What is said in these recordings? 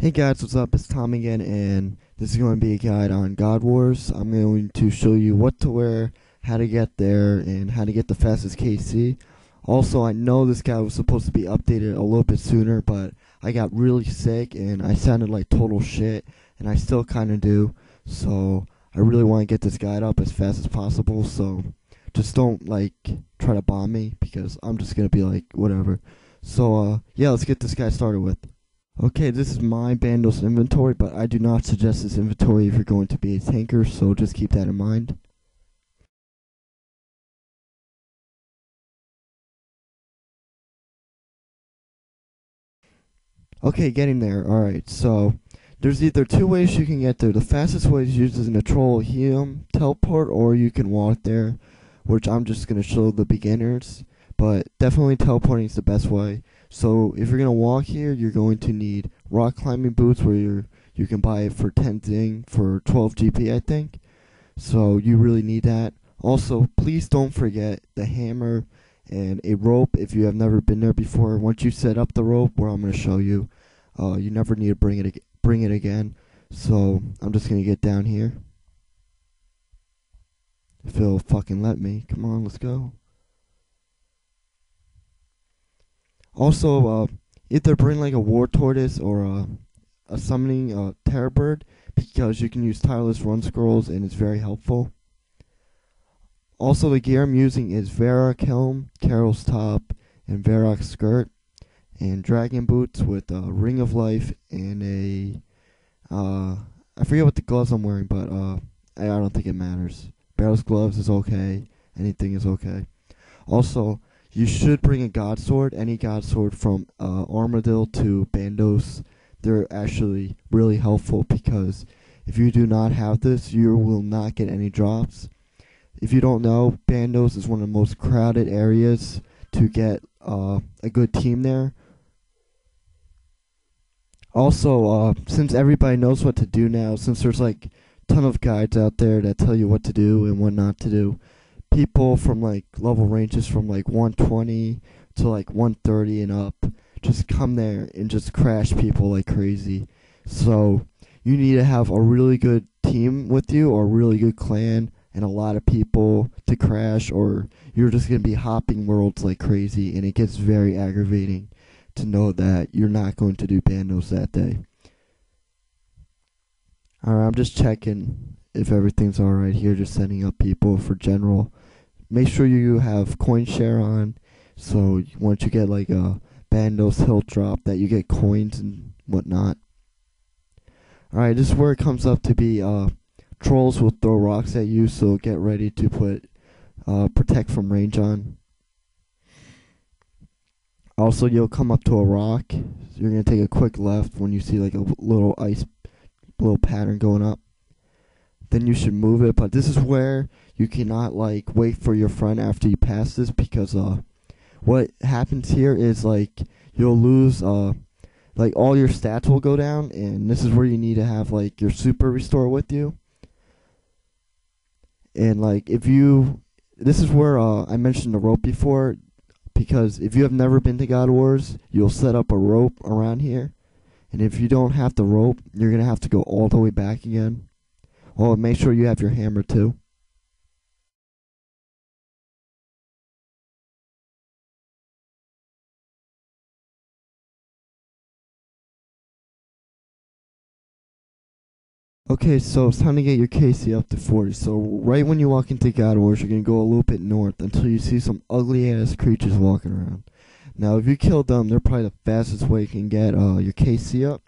Hey guys, what's up? It's Tom again, and this is going to be a guide on Godwars. I'm going to show you what to wear, how to get there, and how to get the fastest KC. Also, I know this guy was supposed to be updated a little bit sooner, but I got really sick and I sounded like total shit, and I still kind of do. So I really want to get this guide up as fast as possible. So just don't try to bomb me because I'm just gonna be like whatever. So yeah, let's get this guy started with. Okay, this is my Bandos inventory, but I do not suggest this inventory if you're going to be a tanker, so just keep that in mind. Okay, getting there. Alright, so there's either two ways you can get there. The fastest way is using a troll helium teleport, or you can walk there, which I'm just going to show the beginners, but definitely teleporting is the best way. So if you're going to walk here, you're going to need rock climbing boots where you can buy it for 10 zing for 12 GP, I think. So you really need that. Also, please don't forget the hammer and a rope if you have never been there before. Once you set up the rope, where I'm going to show you, you never need to bring it again. So I'm just going to get down here. If it'll fucking let me. Come on, let's go. Also, either bring like a war tortoise or a summoning terror bird, because you can use tireless run scrolls and it's very helpful. Also, the gear I'm using is Varak helm, Carol's top, and Varak skirt, and dragon boots with a ring of life and a I forget what the gloves I'm wearing, but I don't think it matters. Barrel's gloves is okay. Anything is okay. Also, you should bring a god sword, any god sword from Armadillo to Bandos. They're actually really helpful because if you do not have this, you will not get any drops. If you don't know, Bandos is one of the most crowded areas to get a good team there. Also, since everybody knows what to do now, since there's like a ton of guides out there that tell you what to do and what not to do, people from like level ranges from like 120 to like 130 and up just come there and just crash people like crazy. So you need to have a really good team with you or a really good clan and a lot of people to crash, or you're just going to be hopping worlds like crazy, and it gets very aggravating to know that you're not going to do Bandos that day. Alright, I'm just checking if everything's alright here, just setting up people for general. Make sure you have coin share on, so once you get like a Bandos hill drop that you get coins and whatnot. Alright, this is where it comes up to be trolls will throw rocks at you, so get ready to put protect from range on. Also, you'll come up to a rock. So you're going to take a quick left when you see like a little little pattern going up. Then you should move it, but this is where you cannot like wait for your friend after you pass this, because what happens here is like you'll lose like all your stats will go down, and this is where you need to have like your super restore with you. And like this is where I mentioned the rope before, because if you have never been to Godwars, you'll set up a rope around here, and if you don't have the rope, you're gonna have to go all the way back again. Oh, make sure you have your hammer too. Okay, so it's time to get your KC up to 40. So right when you walk into Godwars, you're going to go a little bit north until you see some ugly-ass creatures walking around. Now, if you kill them, they're probably the fastest way you can get your KC up.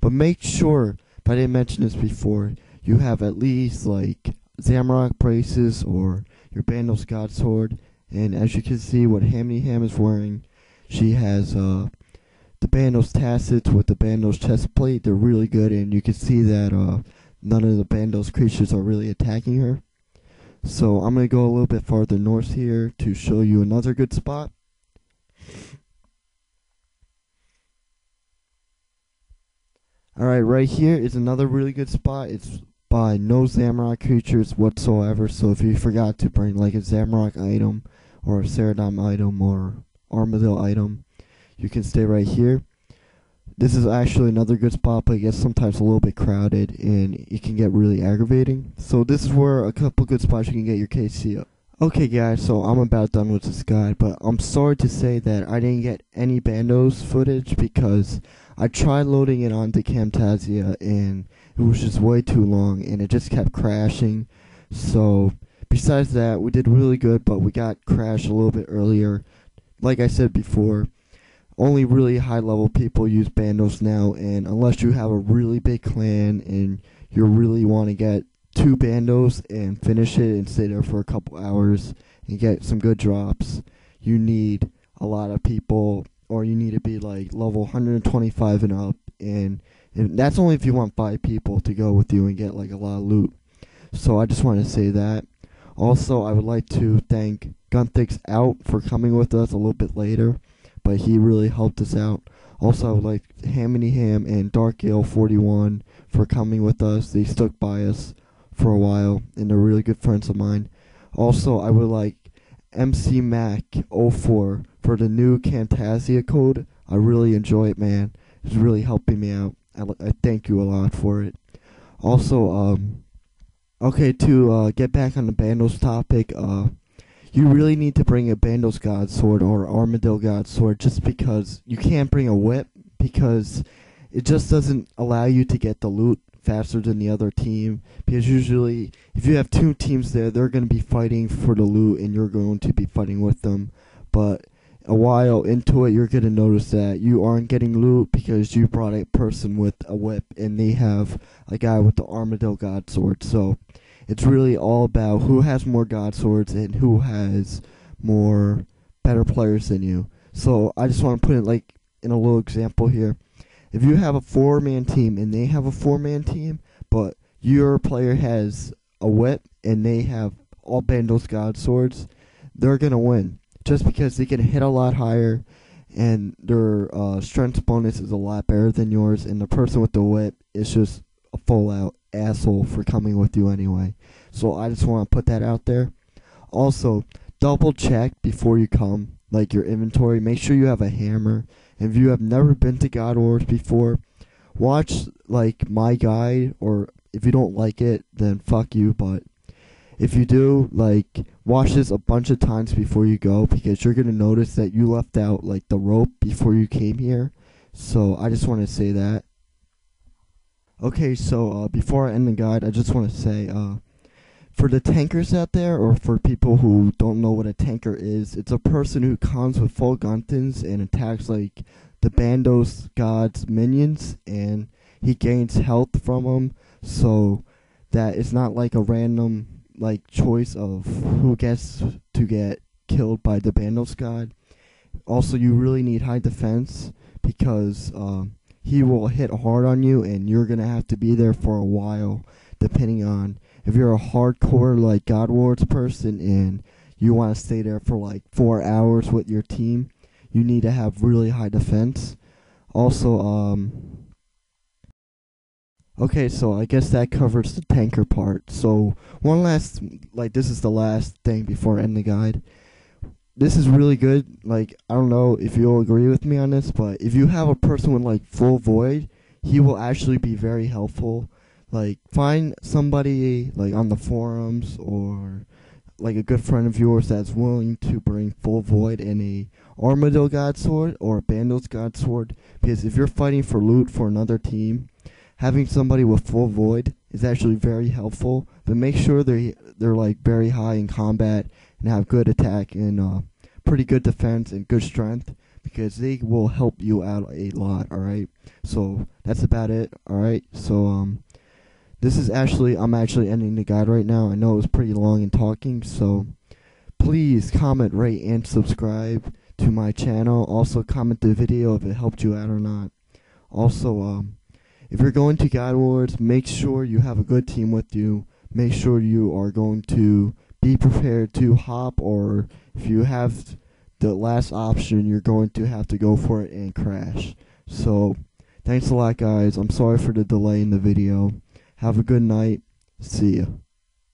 But make sure, if I didn't mention this before, you have at least like Zamorak braces or your Bandos God Sword. And as you can see what Hammy Ham is wearing, she has the Bandos Tassets with the Bandos chest plate. They're really good, and you can see that none of the Bandos creatures are really attacking her. So I'm going to go a little bit farther north here to show you another good spot. Alright, right here is another really good spot. It's by no Zamorak creatures whatsoever, so if you forgot to bring like a Zamorak item or a Ceradon item or Armadillo item, you can stay right here. This is actually another good spot, but it gets sometimes a little bit crowded and it can get really aggravating. So this is where a couple good spots you can get your KC up. Okay guys, so I'm about done with this guide, but I'm sorry to say that I didn't get any Bandos footage because I tried loading it onto Camtasia and it was just way too long and it just kept crashing. So besides that, we did really good, but we got crashed a little bit earlier. Like I said before, only really high level people use Bandos now, and unless you have a really big clan and you really want to get 2 Bandos and finish it and stay there for a couple hours and get some good drops, you need a lot of people, or you need to be like level 125 and up, and that's only if you want 5 people to go with you and get like a lot of loot. So I just want to say that. Also, I would like to thank Gunthick's Out for coming with us a little bit later, but he really helped us out. Also, I would like Hammony Ham and Dark Gale 41 for coming with us. They stuck by us for a while, and they're really good friends of mine. Also, I would like MC Mac 04 for the new Camtasia code. I really enjoy it, man. It's really helping me out. I thank you a lot for it. Also, okay, to get back on the Bandos topic, you really need to bring a Bandos God Sword or Armadillo God Sword, just because you can't bring a whip because it just doesn't allow you to get the loot faster than the other team, because usually if you have 2 teams there, they're going to be fighting for the loot and you're going to be fighting with them. But a while into it, you're going to notice that you aren't getting loot because you brought a person with a whip and they have a guy with the Armadillo God Sword. So it's really all about who has more God Swords and who has more better players than you. So I just want to put it like in a little example here. If you have a 4-man team and they have a 4-man team, but your player has a whip and they have all Bandos God Swords, they're going to win. Just because they can hit a lot higher and their strength bonus is a lot better than yours, and the person with the whip is just a full-out asshole for coming with you anyway. So I just want to put that out there. Also, double check before you come, like your inventory. Make sure you have a hammer. And if you have never been to Godwars before, watch like my guide, or if you don't like it, then fuck you. But if you do, like, watch this a bunch of times before you go, because you're gonna notice that you left out like the rope before you came here. So I just want to say that. Okay, so before I end the guide, I just want to say, for the tankers out there, or for people who don't know what a tanker is, it's a person who comes with full guntons and attacks like the Bandos God's minions, and he gains health from them, so that it's not like a random like choice of who gets to get killed by the Bandos God. Also, you really need high defense because he will hit hard on you, and you're gonna have to be there for a while, depending on if you're a hardcore like Godwars person and you want to stay there for like 4 hours with your team. You need to have really high defense. Also, okay, so I guess that covers the tanker part. So one last, like, this is the last thing before I end the guide. This is really good. Like, I don't know if you'll agree with me on this, but if you have a person with like full void, he will actually be very helpful. Like, find somebody like on the forums or like a good friend of yours that's willing to bring full void and a Armadillo God Sword or a Bandos God Sword, because if you're fighting for loot for another team, having somebody with full void is actually very helpful. But make sure they're like very high in combat and have good attack and pretty good defense and good strength, because they will help you out a lot. Alright, so that's about it. Alright, so this is I'm actually ending the guide right now. I know it was pretty long in talking, so please comment, rate, and subscribe to my channel. Also, comment the video if it helped you out or not. Also, if you're going to Godwars, make sure you have a good team with you. Make sure you are going to be prepared to hop, or if you have the last option, you're going to have to go for it and crash. So, thanks a lot, guys. I'm sorry for the delay in the video. Have a good night. See ya.